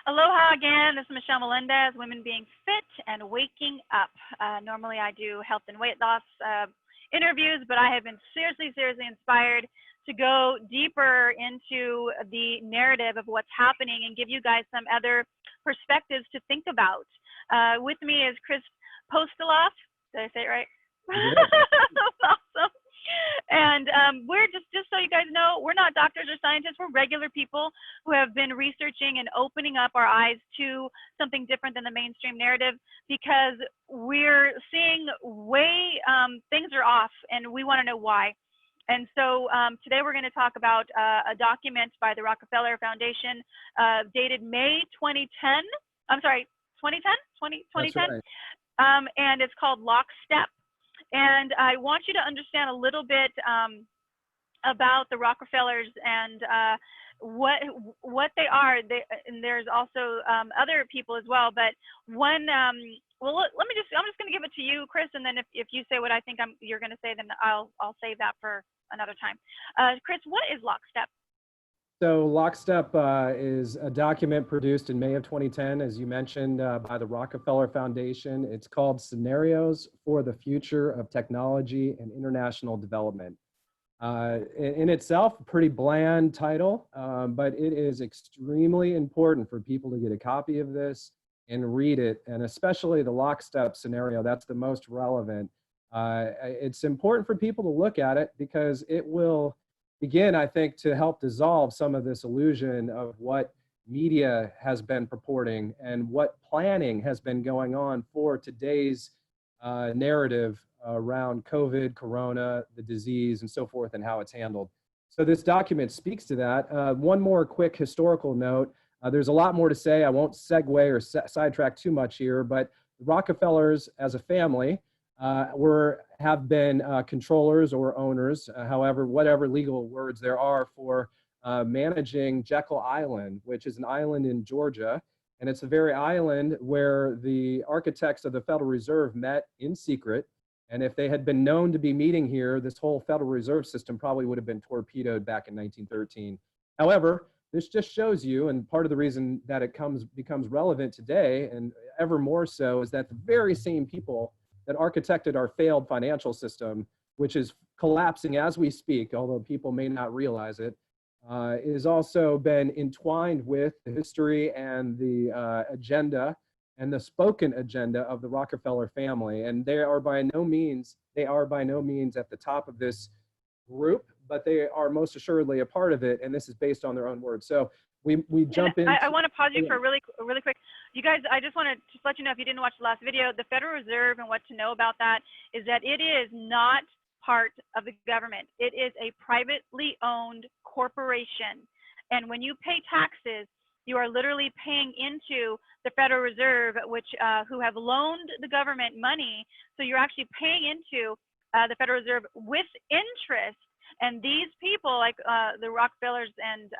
Aloha again. This is Michelle Melendez, Women Being Fit and Waking Up. Normally I do health and weight loss interviews, but I have been seriously inspired to go deeper into the narrative of what's happening and give you guys some other perspectives to think about. With me is Chris Postoloff. Did I say it right? Awesome. And we're just so you guys know, we're not doctors or scientists. We're regular people who have been researching and opening up our eyes to something different than the mainstream narrative, because we're seeing things are off and we want to know why. And so today we're going to talk about a document by the Rockefeller Foundation dated May 2010. I'm sorry, 2010? 2010? Right. And it's called Lockstep. And I want you to understand a little bit about the Rockefellers and what they are. And there's also other people as well. But one, well, I'm just going to give it to you, Chris. And then if you say what I think you're going to say, then I'll save that for another time. Chris, what is Lockstep? So Lockstep is a document produced in May of 2010, as you mentioned, by the Rockefeller Foundation. It's called Scenarios for the Future of Technology and International Development. In itself, a pretty bland title, but it is extremely important for people to get a copy of this and read it, and especially the Lockstep scenario. That's the most relevant. It's important for people to look at it because it will begin, I think, to help dissolve some of this illusion of what media has been purporting and what planning has been going on for today's narrative around COVID, Corona, the disease, and so forth, and how it's handled. So this document speaks to that. One more quick historical note. There's a lot more to say. I won't segue or sidetrack too much here, but the Rockefellers as a family have been controllers or owners, however, whatever legal words there are for managing Jekyll Island, which is an island in Georgia. And it's a very island where the architects of the Federal Reserve met in secret. And if they had been known to be meeting here, this whole Federal Reserve system probably would have been torpedoed back in 1913. However, this just shows you, and part of the reason that it becomes relevant today, and ever more so, is that the very same people that architected our failed financial system, which is collapsing as we speak, although people may not realize it, is also been entwined with the history and the agenda and the spoken agenda of the Rockefeller family. And they are by no means at the top of this group, but they are most assuredly a part of it. And this is based on their own words. So we jump in. I want to pause you for really quick. You guys, I just want to let you know, if you didn't watch the last video, the Federal Reserve, and what to know about that is that it is not part of the government. It is a privately owned corporation. And when you pay taxes, you are literally paying into the Federal Reserve, which who have loaned the government money. So you're actually paying into the Federal Reserve with interest. And these people, like the Rockefellers and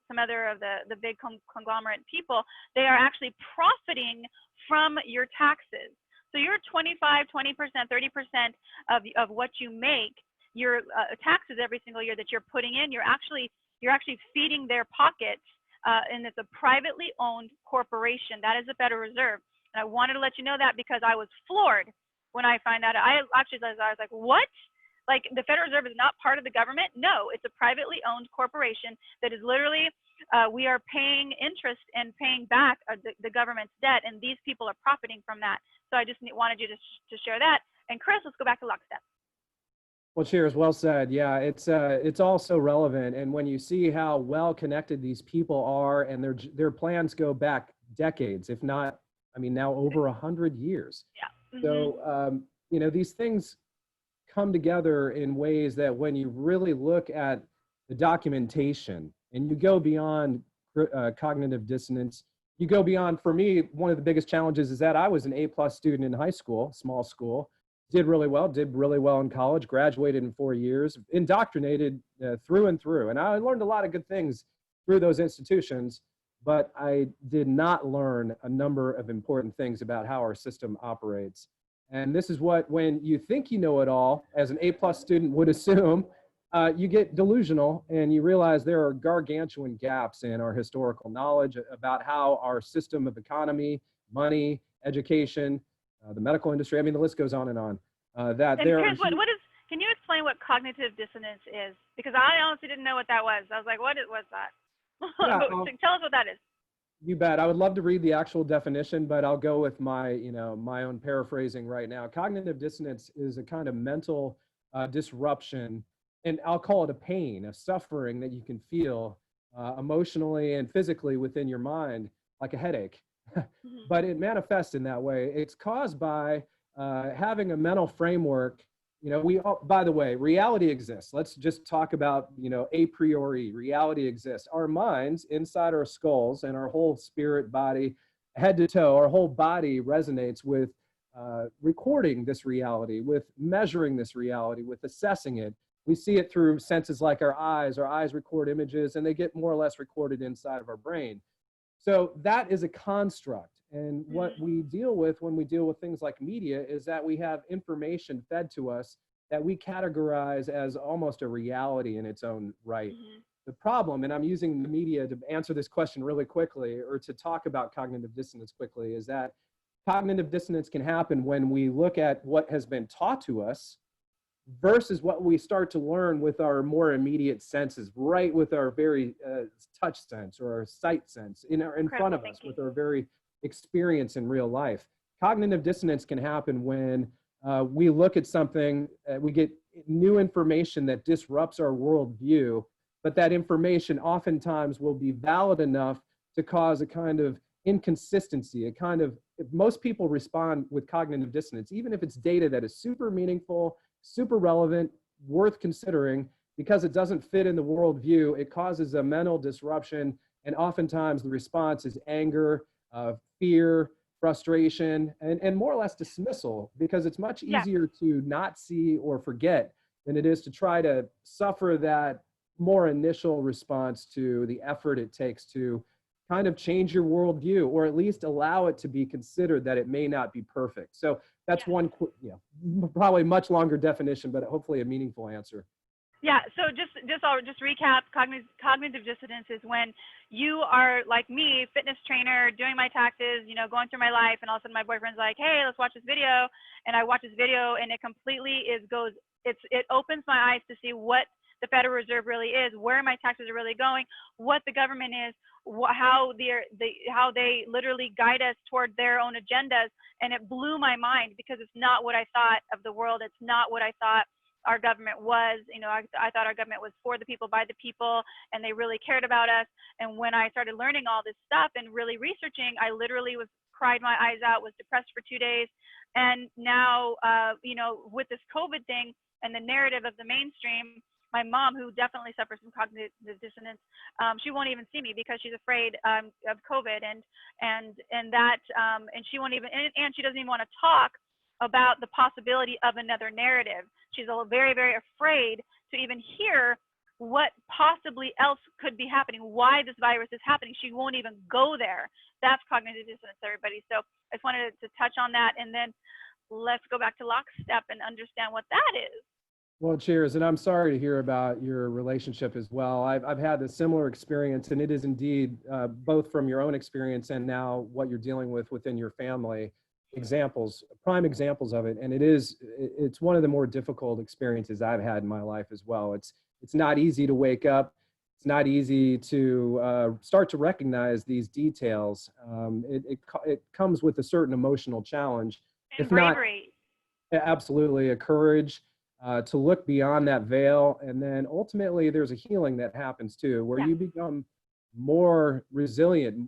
some other of the big conglomerate people, they are actually profiting from your taxes. So your 25, 20%, 30% of what you make, your taxes every single year that you're putting in, you're actually feeding their pockets, and it's a privately owned corporation. That is the Federal Reserve. And I wanted to let you know that because I was floored when I found out. I was like, what? Like, the Federal Reserve is not part of the government? No, it's a privately owned corporation that is literally, we are paying interest and paying back the government's debt, and these people are profiting from that. So I just wanted you to share that. And Chris, let's go back to Lockstep. Well, cheers, well said. Yeah, it's also relevant. And when you see how well connected these people are, and their plans go back decades, if not, I mean, now over 100 years. Yeah. Mm-hmm. So, these things come together in ways that when you really look at the documentation and you go beyond cognitive dissonance, you go beyond, for me, one of the biggest challenges is that I was an A+ student in high school, small school, did really well in college, graduated in 4 years, indoctrinated through and through. And I learned a lot of good things through those institutions, but I did not learn a number of important things about how our system operates. And this is what, when you think you know it all, as an A+ student would assume, you get delusional and you realize there are gargantuan gaps in our historical knowledge about how our system of economy, money, education, the medical industry, I mean, the list goes on and on. That And there are Chris, what is, can you explain what cognitive dissonance is? Because I honestly didn't know what that was. I was like, what was that? yeah, Tell us what that is. you bet. I would love to read the actual definition, but I'll go with my, my own paraphrasing right now. Cognitive dissonance is a kind of mental disruption, and I'll call it a pain, a suffering that you can feel emotionally and physically within your mind, like a headache. But it manifests in that way. It's caused by having a mental framework. We all, by the way, reality exists. Let's just talk about, a priori, reality exists. Our minds inside our skulls and our whole spirit, body, head to toe, our whole body resonates with recording this reality, with measuring this reality, with assessing it. We see it through senses like our eyes. Our eyes record images and they get more or less recorded inside of our brain. So that is a construct. And what we deal with when we deal with things like media is that we have information fed to us that we categorize as almost a reality in its own right. The problem, and I'm using the media to answer this question really quickly or to talk about cognitive dissonance quickly, is that cognitive dissonance can happen when we look at what has been taught to us versus what we start to learn with our more immediate senses, right, with our very touch sense or our sight sense in front of us, with our very experience in real life. Cognitive dissonance can happen when we look at something, we get new information that disrupts our worldview, but that information oftentimes will be valid enough to cause a kind of inconsistency, if most people respond with cognitive dissonance, even if it's data that is super meaningful, super relevant, worth considering, because it doesn't fit in the worldview, it causes a mental disruption. And oftentimes the response is anger, fear, frustration, and more or less dismissal, because it's much easier to not see or forget than it is to try to suffer that more initial response to the effort it takes to kind of change your worldview, or at least allow it to be considered that it may not be perfect. So that's one, probably much longer definition, but hopefully a meaningful answer. Yeah, so I'll just recap. Cognitive dissonance is when you are like me, fitness trainer, doing my taxes, going through my life, and all of a sudden my boyfriend's like, hey, let's watch this video. And I watch this video and it completely it opens my eyes to see what the Federal Reserve really is, where my taxes are really going, what the government is, how they literally guide us toward their own agendas. And it blew my mind because it's not what I thought of the world. It's not what I thought our government was. I thought our government was for the people, by the people, and they really cared about us. And when I started learning all this stuff and really researching, I literally cried my eyes out, was depressed for 2 days. And now, with this COVID thing and the narrative of the mainstream, my mom, who definitely suffers from cognitive dissonance, she won't even see me because she's afraid of COVID, and she won't even, and she doesn't even want to talk about the possibility of another narrative. She's very, very afraid to even hear what possibly else could be happening, why this virus is happening. She won't even go there. That's cognitive dissonance, everybody. So I just wanted to touch on that, and then let's go back to Lockstep and understand what that is. Well, cheers. And I'm sorry to hear about your relationship as well. I've had a similar experience, and it is indeed both from your own experience and now what you're dealing with within your family, prime examples of it. And it's one of the more difficult experiences I've had in my life as well. It's not easy to wake up. It's not easy to start to recognize these details. It comes with a certain emotional challenge. And bravery. Absolutely, a courage. To look beyond that veil. And then ultimately there's a healing that happens too, where you become more resilient,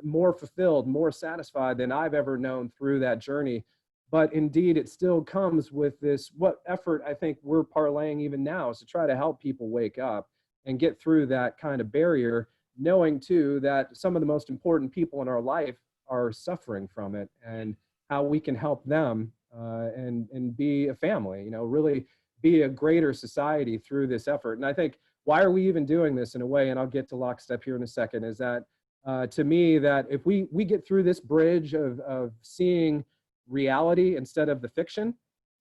more fulfilled, more satisfied than I've ever known through that journey. But indeed, it still comes with what effort I think we're parlaying even now is to try to help people wake up and get through that kind of barrier, knowing too that some of the most important people in our life are suffering from it, and how we can help them and be a family, really be a greater society through this effort. And I think, why are we even doing this in a way, and I'll get to Lockstep here in a second, is that to me, that if we get through this bridge of seeing reality instead of the fiction,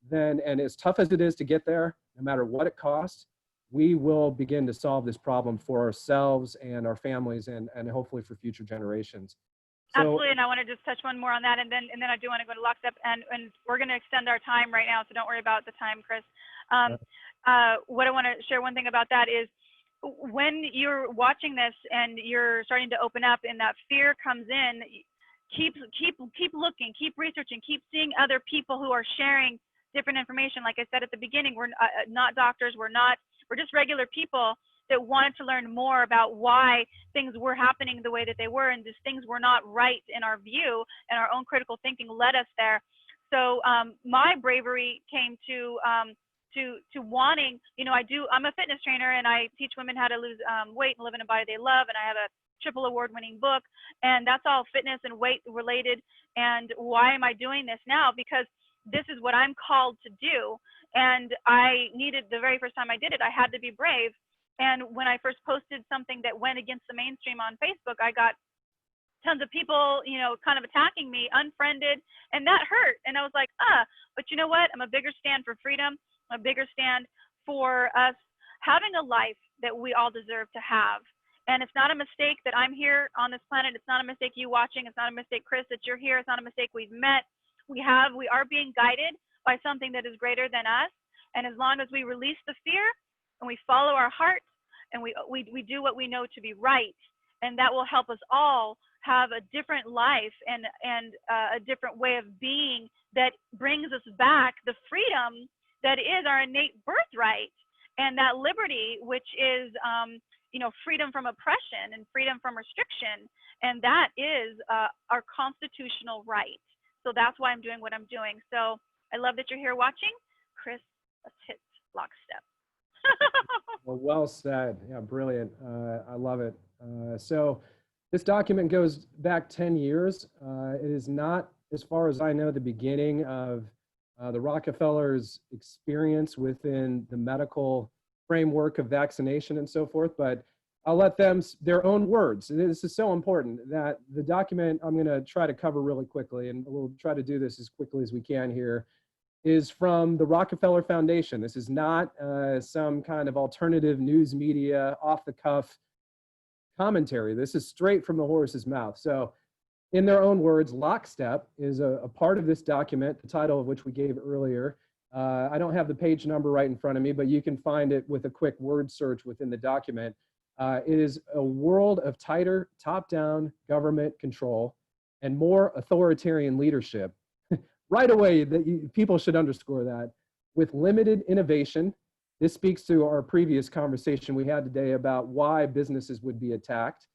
then, and as tough as it is to get there, no matter what it costs, we will begin to solve this problem for ourselves and our families and hopefully for future generations. So, Absolutely, and I want to just touch one more on that, and then I do want to go to Lockstep, and we're going to extend our time right now, so don't worry about the time, Chris. What I want to share one thing about that is when you're watching this and you're starting to open up and that fear comes in, keep looking, keep researching, keep seeing other people who are sharing different information. Like I said at the beginning, we're not doctors, we're just regular people that wanted to learn more about why things were happening the way that they were, and just things were not right in our view, and our own critical thinking led us there. So my bravery came to wanting, you know, I'm a fitness trainer, and I teach women how to lose weight and live in a body they love, and I have a triple award-winning book, and that's all fitness and weight related. And why am I doing this now? Because this is what I'm called to do, and I needed, the very first time I did it, I had to be brave. And when I first posted something that went against the mainstream on Facebook, I got tons of people, you know, kind of attacking me, unfriended, and that hurt. And I was like, but you know what? I'm a bigger stand for freedom, a bigger stand for us having a life that we all deserve to have. And it's not a mistake that I'm here on this planet. It's not a mistake you watching. It's not a mistake, Chris, that you're here. It's not a mistake we've met. We are being guided by something that is greater than us. And as long as we release the fear and we follow our heart and we do what we know to be right, and that will help us all have a different life and a different way of being that brings us back the freedom that is our innate birthright, and that liberty, which is you know, freedom from oppression and freedom from restriction, and that is our constitutional right. So that's why I'm doing what I'm doing. So I love that you're here watching. Chris, let's hit Lockstep. well said. Yeah, brilliant. I love it. So this document goes back 10 years. It is not, as far as I know, the beginning of the Rockefellers' experience within the medical framework of vaccination and so forth, but I'll let them, their own words. This is so important that the document I'm going to try to cover really quickly, and we'll try to do this as quickly as we can here, is from the Rockefeller Foundation. This is not some kind of alternative news media off-the-cuff commentary. This is straight from the horse's mouth. So in their own words, Lockstep is a part of this document, the title of which we gave earlier. I don't have the page number right in front of me, but you can find it with a quick word search within the document. It is a world of tighter top-down government control and more authoritarian leadership. Right away, people should underscore that. With limited innovation, this speaks to our previous conversation we had today about why businesses would be attacked.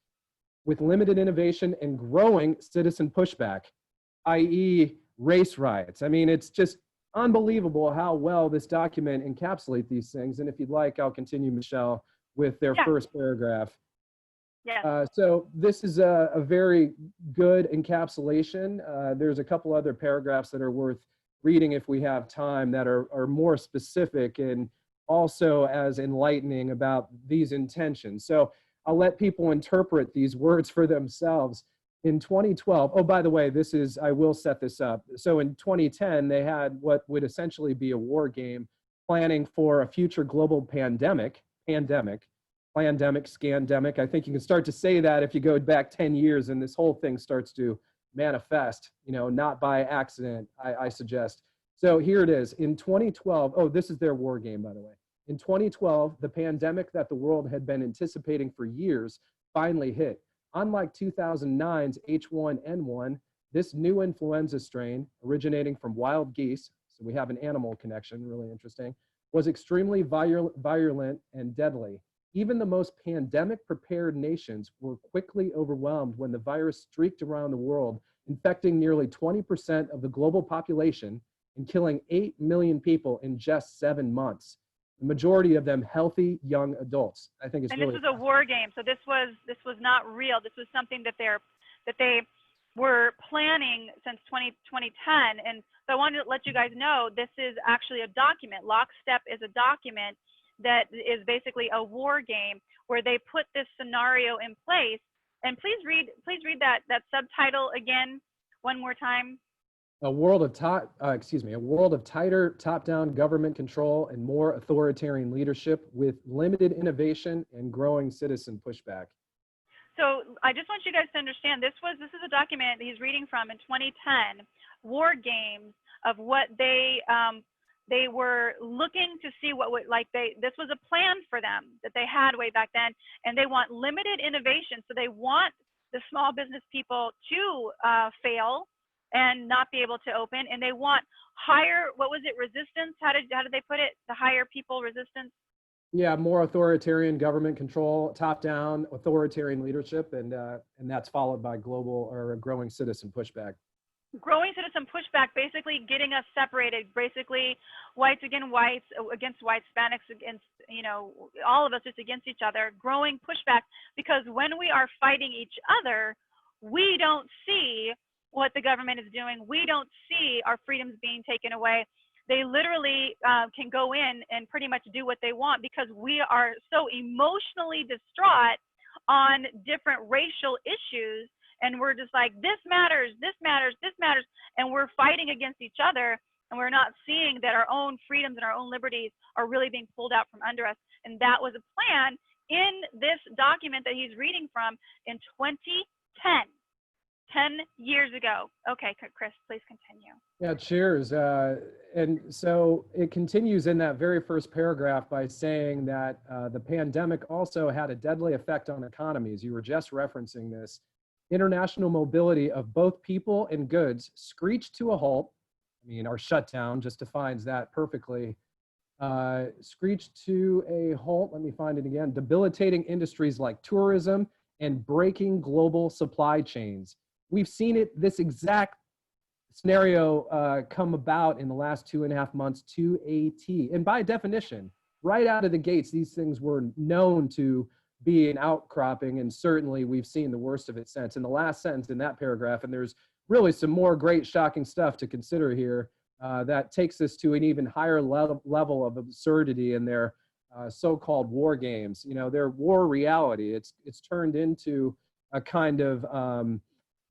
With limited innovation and growing citizen pushback, i.e. race riots. I mean, it's just unbelievable how well this document encapsulates these things. And if you'd like, I'll continue, Michelle, with their first paragraph. Yeah. So this is a very good encapsulation. There's a couple other paragraphs that are worth reading if we have time that are more specific and also as enlightening about these intentions. So I'll let people interpret these words for themselves. In 2012, oh, by the way, this is, I will set this up. So in 2010, they had what would essentially be a war game planning for a future global pandemic, scandemic. I think you can start to say that if you go back 10 years and this whole thing starts to manifest, you know, not by accident, I suggest. So here it is. In 2012, oh, this is their war game, by the way. In 2012, the pandemic that the world had been anticipating for years finally hit. Unlike 2009's H1N1, this new influenza strain, originating from wild geese, so we have an animal connection, really interesting, was extremely virulent and deadly. Even the most pandemic-prepared nations were quickly overwhelmed when the virus streaked around the world, infecting nearly 20% of the global population and killing 8 million people in just 7 months. The majority of them healthy young adults. I think it's and really. This was a war game, so this was not real. This was something that they were planning since 2010. And so I wanted to let you guys know this is actually a document. Lockstep is a document that is basically a war game where they put this scenario in place. And please read that subtitle again one more time. a world of tighter top-down government control and more authoritarian leadership with limited innovation and growing citizen pushback. So I just want you guys to understand, this is a document that he's reading from in 2010, war games of what they were looking to see what would, this was a plan for them that they had way back then, and they want limited innovation. So they want the small business people to fail and not be able to open, and they want higher, what was it, resistance? How did they put it? The higher people resistance? Yeah, more authoritarian government control, top-down authoritarian leadership, and that's followed by global or growing citizen pushback. Growing citizen pushback, basically getting us separated, basically whites against whites, Hispanics against, all of us just against each other, growing pushback, because when we are fighting each other, we don't see what the government is doing. We don't see our freedoms being taken away. They literally can go in and pretty much do what they want, because we are so emotionally distraught on different racial issues. And we're just like, this matters, this matters, this matters. And we're fighting against each other. And we're not seeing that our own freedoms and our own liberties are really being pulled out from under us. And that was a plan in this document that he's reading from in 2010. 10 years ago. Okay, Chris, please continue. Yeah, cheers. And so it continues in that very first paragraph by saying that the pandemic also had a deadly effect on economies. You were just referencing this. International mobility of both people and goods screeched to a halt. I mean, our shutdown just defines that perfectly. Screeched to a halt, let me find it again, debilitating industries like tourism and breaking global supply chains. We've seen this exact scenario come about in the last 2.5 months to a T. And by definition, right out of the gates, these things were known to be an outcropping, and certainly we've seen the worst of it since. In the last sentence in that paragraph, and there's really some more great shocking stuff to consider here that takes us to an even higher level of absurdity in their so-called war games. Their war reality, it's turned into a kind of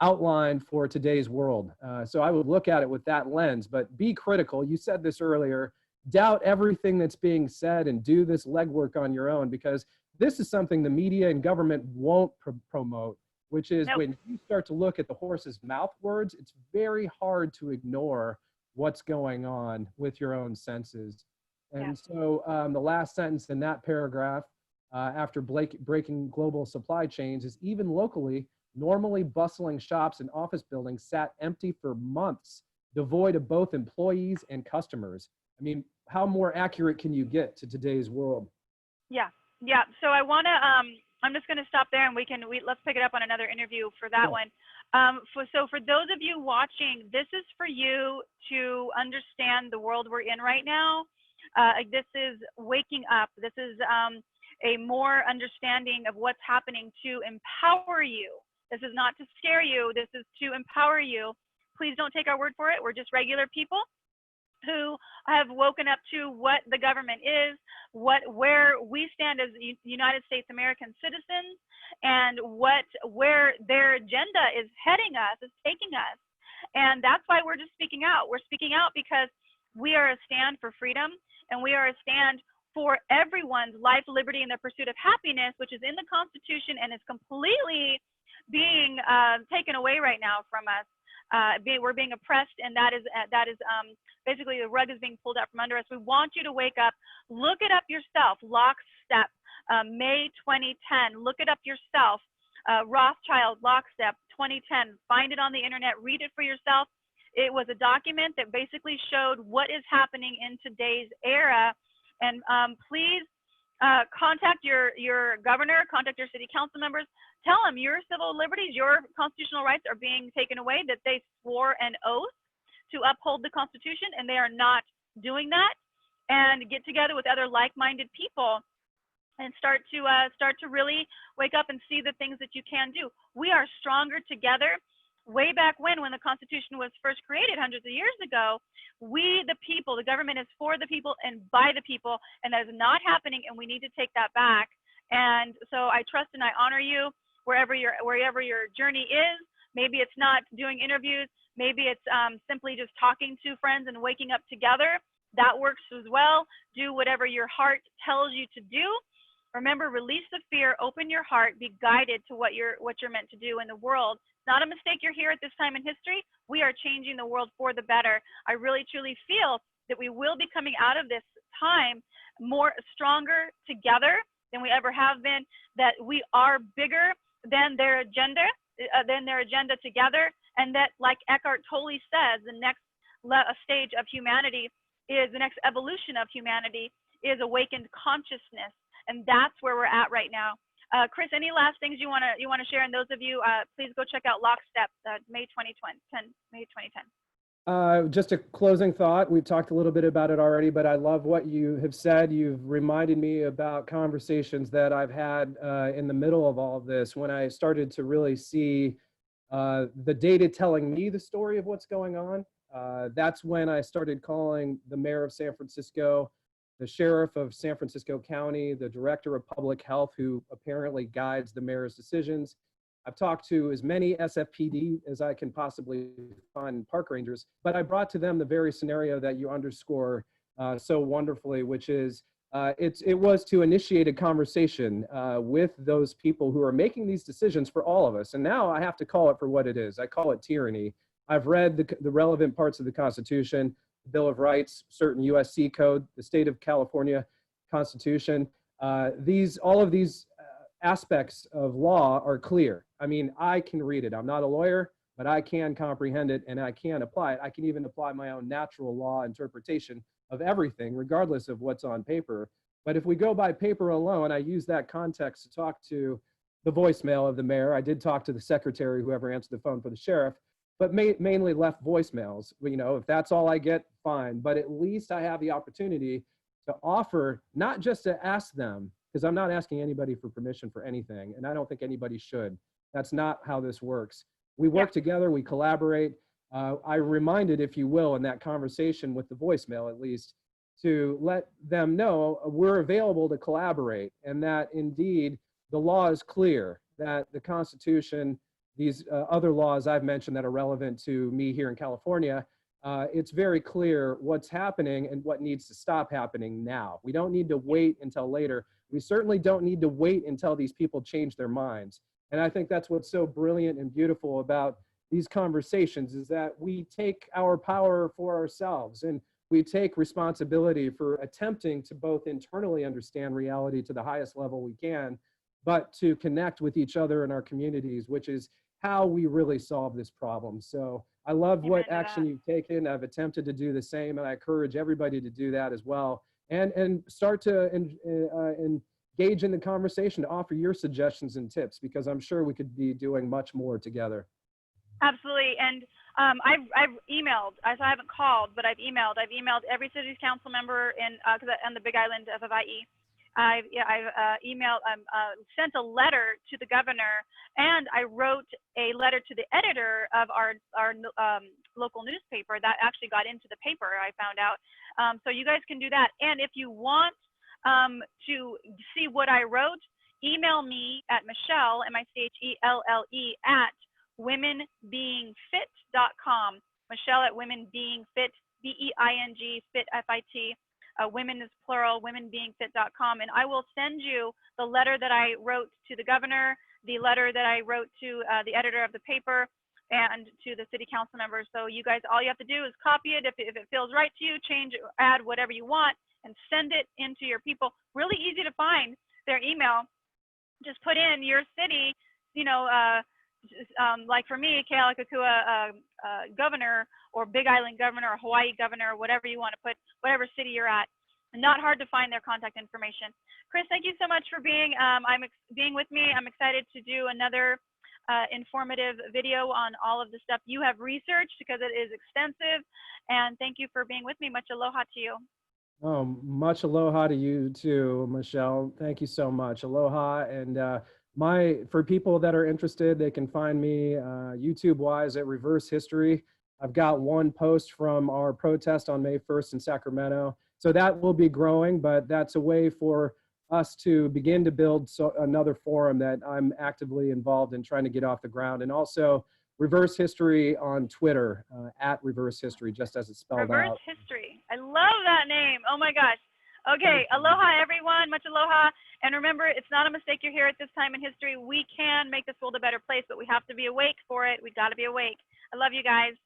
outline for today's world. So I would look at it with that lens, but be critical. You said this earlier, doubt everything that's being said and do this legwork on your own, because this is something the media and government won't promote, which is when you start to look at the horse's mouth words, it's very hard to ignore what's going on with your own senses. And so the last sentence in that paragraph, after breaking global supply chains, is even locally, normally bustling shops and office buildings sat empty for months, devoid of both employees and customers. I mean, how more accurate can you get to today's world? Yeah. So I want to, I'm just going to stop there, and let's pick it up on another interview for that one. So for those of you watching, this is for you to understand the world we're in right now. This is waking up. This is a more understanding of what's happening to empower you. This is not to scare you. This is to empower you. Please don't take our word for it. We're just regular people who have woken up to what the government is, where we stand as United States American citizens, and where their agenda is heading us, is taking us. And that's why we're just speaking out. We're speaking out because we are a stand for freedom, and we are a stand for everyone's life, liberty, and the pursuit of happiness, which is in the Constitution and is completely being taken away right now from us. We're being oppressed, and that is basically the rug is being pulled out from under us. We want you to wake up. Look it up yourself. Lockstep, May 2010. Look it up yourself. Rothschild Lockstep 2010. Find it on the internet. Read it for yourself. It was a document that basically showed what is happening in today's era. And please contact your governor, contact your city council members. Tell them your civil liberties, your constitutional rights are being taken away, that they swore an oath to uphold the Constitution, and they are not doing that. And get together with other like-minded people and start to really wake up and see the things that you can do. We are stronger together. Way back when the Constitution was first created hundreds of years ago, we, the people, the government is for the people and by the people, and that is not happening, and we need to take that back. And so I trust and I honor you wherever your journey is. Maybe it's not doing interviews. Maybe it's simply just talking to friends and waking up together. That works as well. Do whatever your heart tells you to do. Remember, release the fear, open your heart, be guided to what you're meant to do in the world. It's not a mistake you're here at this time in history. We are changing the world for the better. I really truly feel that we will be coming out of this time more stronger together than we ever have been, that we are bigger than their agenda together, and that, like Eckhart Tolle says, the next stage of humanity is, the next evolution of humanity is awakened consciousness. And that's where we're at right now. Chris, any last things you want to share? And those of you, please go check out Lockstep, May 2010. Just a closing thought. We talked a little bit about it already, but I love what you have said. You've reminded me about conversations that I've had in the middle of all of this, when I started to really see the data telling me the story of what's going on. That's when I started calling the mayor of San Francisco, the sheriff of San Francisco County, the director of public health, who apparently guides the mayor's decisions. I've talked to as many SFPD as I can possibly find, park rangers, but I brought to them the very scenario that you underscore so wonderfully, which is it was to initiate a conversation with those people who are making these decisions for all of us. And now I have to call it for what it is. I call it tyranny. I've read the relevant parts of the Constitution, Bill of Rights, certain USC code, the state of California Constitution. All of these aspects of law are clear. I mean, I can read it. I'm not a lawyer, but I can comprehend it and I can apply it. I can even apply my own natural law interpretation of everything, regardless of what's on paper. But if we go by paper alone, I use that context to talk to the voicemail of the mayor. I did talk to the secretary, whoever answered the phone for the sheriff, but mainly left voicemails. You know, if that's all I get, fine. But at least I have the opportunity to offer, not just to ask them, because I'm not asking anybody for permission for anything, and I don't think anybody should. That's not how this works. We work together, we collaborate. I reminded, if you will, in that conversation with the voicemail at least, to let them know we're available to collaborate, and that indeed the law is clear, that the Constitution, these other laws I've mentioned that are relevant to me here in California, it's very clear what's happening and what needs to stop happening now. We don't need to wait until later. We certainly don't need to wait until these people change their minds. And I think that's what's so brilliant and beautiful about these conversations, is that we take our power for ourselves and we take responsibility for attempting to both internally understand reality to the highest level we can, but to connect with each other in our communities, which is how we really solve this problem. So I love what action you've taken. I've attempted to do the same, and I encourage everybody to do that as well. And start to engage in the conversation, to offer your suggestions and tips, because I'm sure we could be doing much more together. Absolutely. And I've emailed, so I haven't called, but I've emailed every city council member on the Big Island of Hawaii. I've emailed, sent a letter to the governor, and I wrote a letter to the editor of our local newspaper that actually got into the paper, I found out. So you guys can do that. And if you want to see what I wrote, email me at Michelle, M-I-C-H-E-L-L-E, at womenbeingfit.com. Michelle at womenbeingfit, B-E-I-N-G, fit, F-I-T. Women is plural, womenbeingfit.com. And I will send you the letter that I wrote to the governor, the letter that I wrote to the editor of the paper, and to the city council members. So you guys, all you have to do is copy it if it feels right to you, change, add whatever you want, and send it into your people. Really easy to find their email. Just put in your city, you know, like for me, Kealakekua governor, or Big Island governor, or Hawaii governor, or whatever you want to put, whatever city you're at. Not hard to find their contact information. Chris, thank you so much for being with me. I'm excited to do another informative video on all of the stuff you have researched, because it is extensive. And thank you for being with me. Much aloha to you. Oh, much aloha to you too, Michelle. Thank you so much. Aloha. And for people that are interested, they can find me YouTube-wise at Reverse History. I've got one post from our protest on May 1st in Sacramento. So that will be growing, but that's a way for us to begin to build another forum that I'm actively involved in trying to get off the ground. And also, Reverse History on Twitter, at Reverse History, just as it's spelled Reverse out. History. I love that name. Oh my gosh. Okay, aloha everyone, much aloha. And remember, it's not a mistake you're here at this time in history. We can make this world a better place, but we have to be awake for it. We got to be awake. I love you guys.